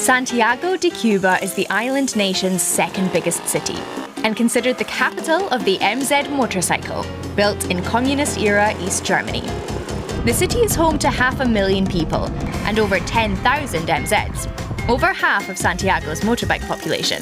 Santiago de Cuba is the island nation's second biggest city and considered the capital of the MZ motorcycle, built in communist-era East Germany. The city is home to 500,000 people and over 10,000 MZs, over half of Santiago's motorbike population.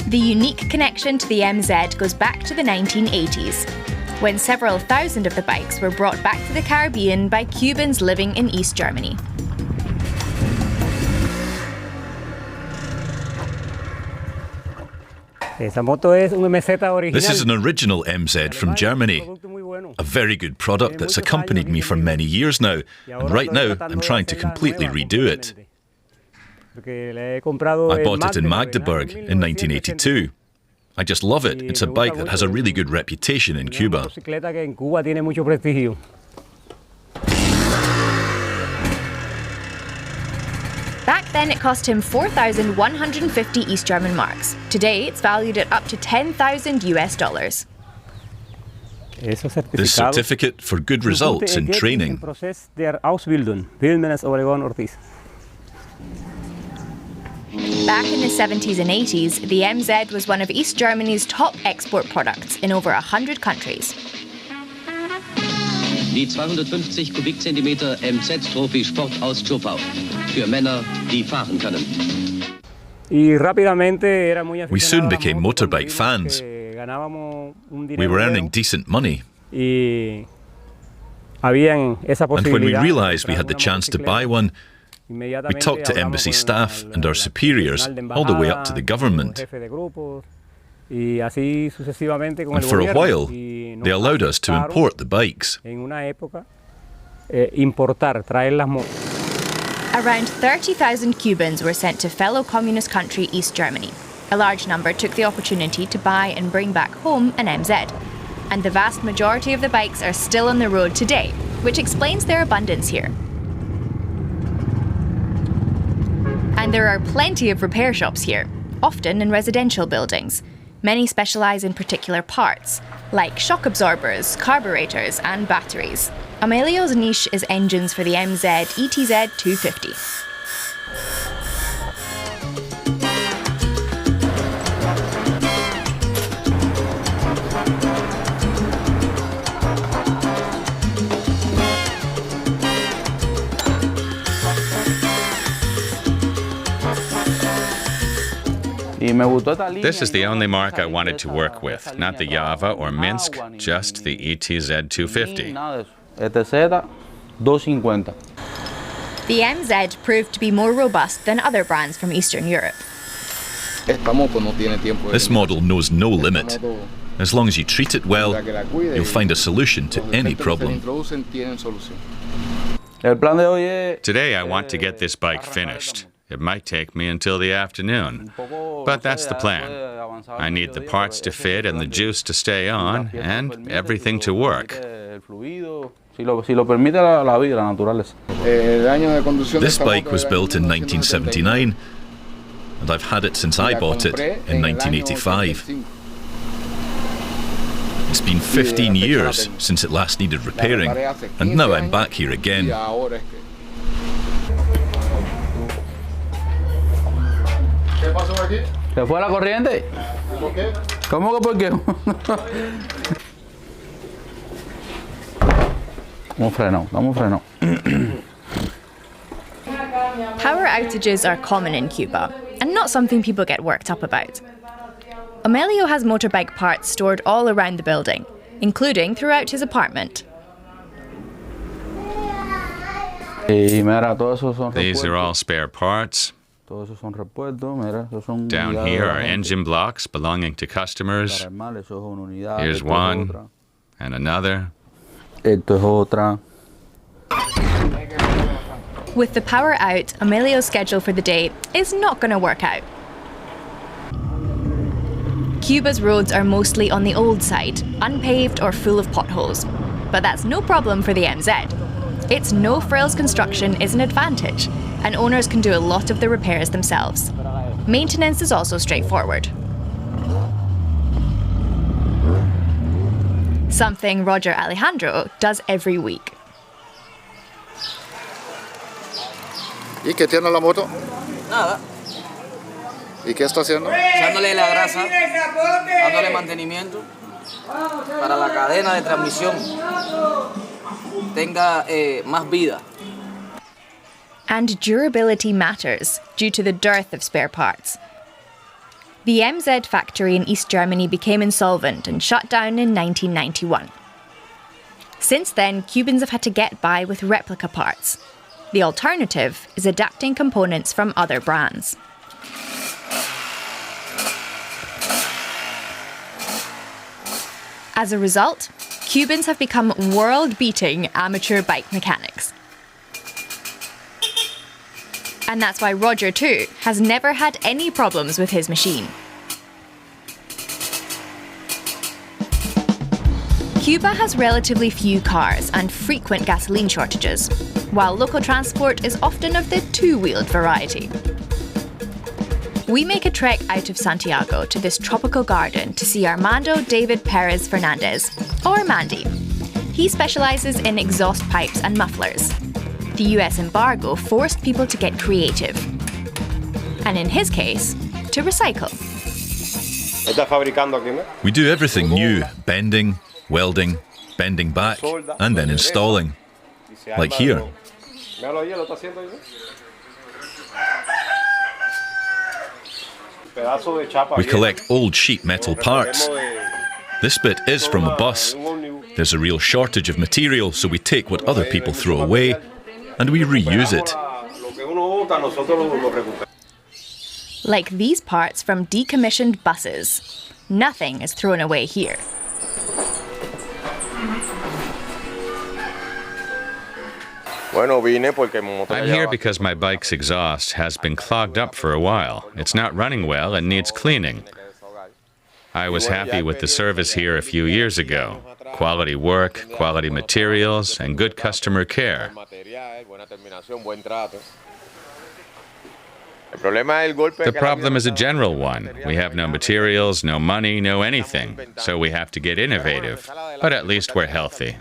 The unique connection to the MZ goes back to the 1980s, when several thousand of the bikes were brought back to the Caribbean by Cubans living in East Germany. This is an original MZ from Germany. A very good product that's accompanied me for many years now, and right now I'm trying to completely redo it. I bought it in Magdeburg in 1982. I just love it. It's a bike that has a really good reputation in Cuba. Back then it cost him 4,150 East German marks. Today it's valued at up to 10,000 US dollars. This certificate for good results in training. Back in the 70s and 80s, the MZ was one of East Germany's top export products in over 100 countries. Die 250 Kubikzentimeter MZ Trophy Sport aus Zschopau. Für Männer, die fahren können. We soon became motorbike fans. We were earning decent money. And when we realised we had the chance to buy one, we talked to embassy staff and our superiors all the way up to the government. And for a while, they allowed us to import the bikes. Around 30,000 Cubans were sent to fellow communist country East Germany. A large number took the opportunity to buy and bring back home an MZ. And the vast majority of the bikes are still on the road today, which explains their abundance here. And there are plenty of repair shops here, often in residential buildings. Many specialise in particular parts, like shock absorbers, carburetors and batteries. Amelio's niche is engines for the MZ ETZ 250. This is the only mark I wanted to work with, not the Java or Minsk, just the ETZ 250. The MZ proved to be more robust than other brands from Eastern Europe. This model knows no limit. As long as you treat it well, you'll find a solution to any problem. Today I want to get this bike finished. It might take me until the afternoon, but that's the plan. I need the parts to fit and the juice to stay on, and everything to work. This bike was built in 1979, and I've had it since I bought it in 1985. It's been 15 years since it last needed repairing, and now I'm back here again. ¿Se fue la corriente? ¿Cómo que por qué? Estamos frenado. Power outages are common in Cuba, and not something people get worked up about. Amelio has motorbike parts stored all around the building, including throughout his apartment. These are all spare parts. Down here are engine blocks belonging to customers. Here's one, and another. With the power out, Amelio's schedule for the day is not going to work out. Cuba's roads are mostly on the old side, unpaved or full of potholes. But that's no problem for the MZ. Its no-frills construction is an advantage, and owners can do a lot of the repairs themselves. Maintenance is also straightforward. Something Roger Alejandro does every week. ¿Y qué tiene la moto? Nada. ¿Y qué está haciendo? Echándole la grasa, dándole mantenimiento para la cadena de transmisión tenga más vida. And durability matters due to the dearth of spare parts. The MZ factory in East Germany became insolvent and shut down in 1991. Since then, Cubans have had to get by with replica parts. The alternative is adapting components from other brands. As a result, Cubans have become world-beating amateur bike mechanics. And that's why Roger, too, has never had any problems with his machine. Cuba has relatively few cars and frequent gasoline shortages, while local transport is often of the two-wheeled variety. We make a trek out of Santiago to this tropical garden to see Armando David Perez Fernandez, or Mandy. He specialises in exhaust pipes and mufflers. The US embargo forced people to get creative. And in his case, to recycle. We do everything new, bending, welding, bending back, and then installing. Like here. We collect old sheet metal parts. This bit is from a bus. There's a real shortage of material, so we take what other people throw away and we reuse it. Like these parts from decommissioned buses. Nothing is thrown away here. I'm here because my bike's exhaust has been clogged up for a while. It's not running well and needs cleaning. I was happy with the service here a few years ago. Quality work, quality materials, and good customer care. The problem is a general one. We have no materials, no money, no anything. So we have to get innovative. But at least we're healthy.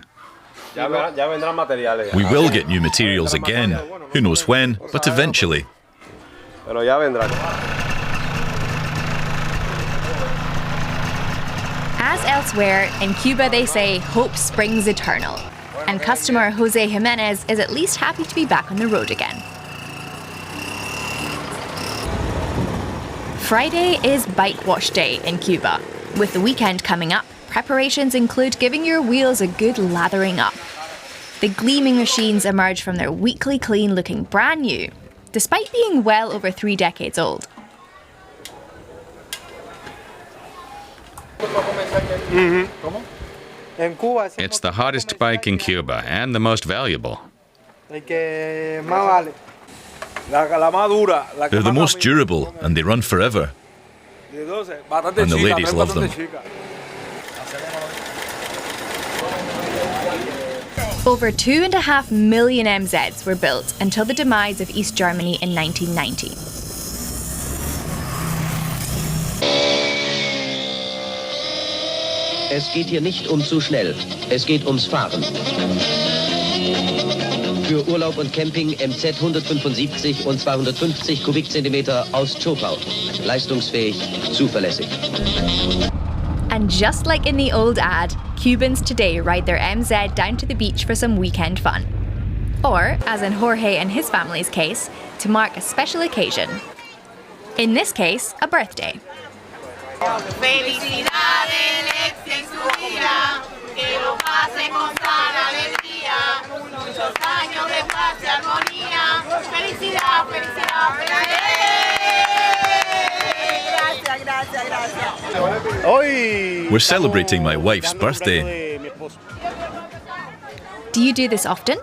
We will get new materials again. Who knows when, but eventually. As elsewhere, in Cuba they say hope springs eternal. And customer Jose Jimenez is at least happy to be back on the road again. Friday is Bike Wash Day in Cuba. With the weekend coming up, preparations include giving your wheels a good lathering up. The gleaming machines emerge from their weekly clean looking brand new, despite being well over 3 decades old. It's the hottest bike in Cuba and the most valuable. They're the most durable and they run forever. And the ladies love them. Over 2.5 million MZs were built until the demise of East Germany in 1990. Es geht hier nicht zu schnell, es geht ums Fahren. Für Urlaub und Camping MZ 175 und 250 Kubikzentimeter aus Zschopau. Leistungsfähig, zuverlässig. And just like in the old ad, Cubans today ride their MZ down to the beach for some weekend fun. Or, as in Jorge and his family's case, to mark a special occasion. In this case, a birthday. We're celebrating my wife's birthday. Do you do this often?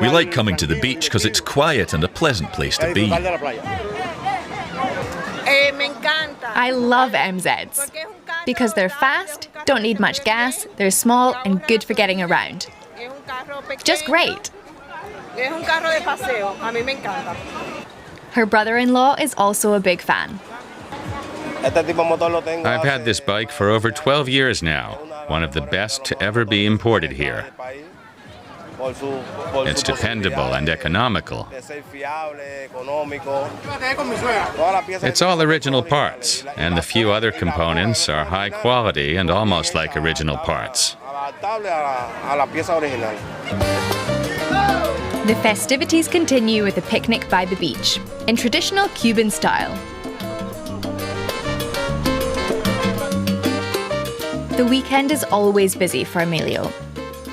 We like coming to the beach because it's quiet and a pleasant place to be. I love MZs because they're fast, don't need much gas, they're small and good for getting around. Just great. Her brother-in-law is also a big fan. I've had this bike for over 12 years now, one of the best to ever be imported here. It's dependable and economical. It's all original parts, and the few other components are high quality and almost like original parts. The festivities continue with a picnic by the beach, in traditional Cuban style. The weekend is always busy for Emilio.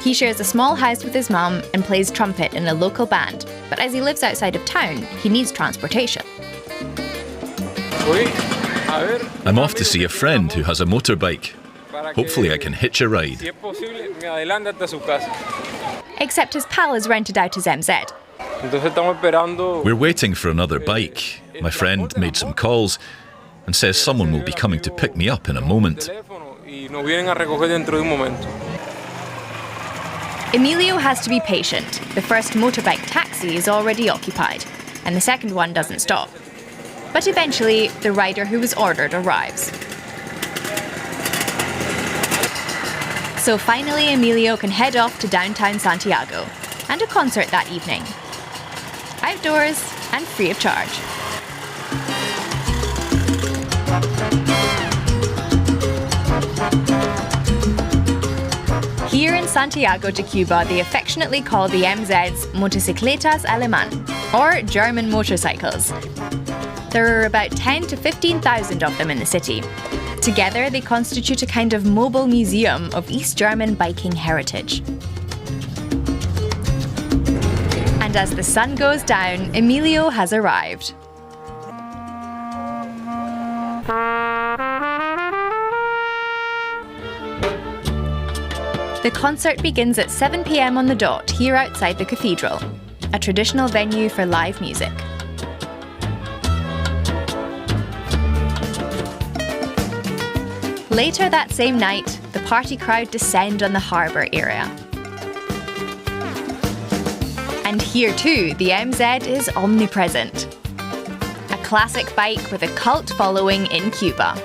He shares a small house with his mum and plays trumpet in a local band, but as he lives outside of town, he needs transportation. I'm off to see a friend who has a motorbike. Hopefully I can hitch a ride. Except his pal has rented out his MZ. We're waiting for another bike. My friend made some calls and says someone will be coming to pick me up in a moment. Emilio has to be patient. The first motorbike taxi is already occupied, and the second one doesn't stop. But eventually, the rider who was ordered arrives. So finally, Emilio can head off to downtown Santiago, and a concert that evening. Outdoors and free of charge. Here in Santiago de Cuba, they affectionately call the MZs motocicletas alemán, or German motorcycles. There are about 10 to 15,000 of them in the city. Together, they constitute a kind of mobile museum of East German biking heritage. And as the sun goes down, Emilio has arrived. The concert begins at 7 p.m. on the dot here outside the cathedral, a traditional venue for live music. Later that same night, the party crowd descend on the harbour area. And here too, the MZ is omnipresent. A classic bike with a cult following in Cuba.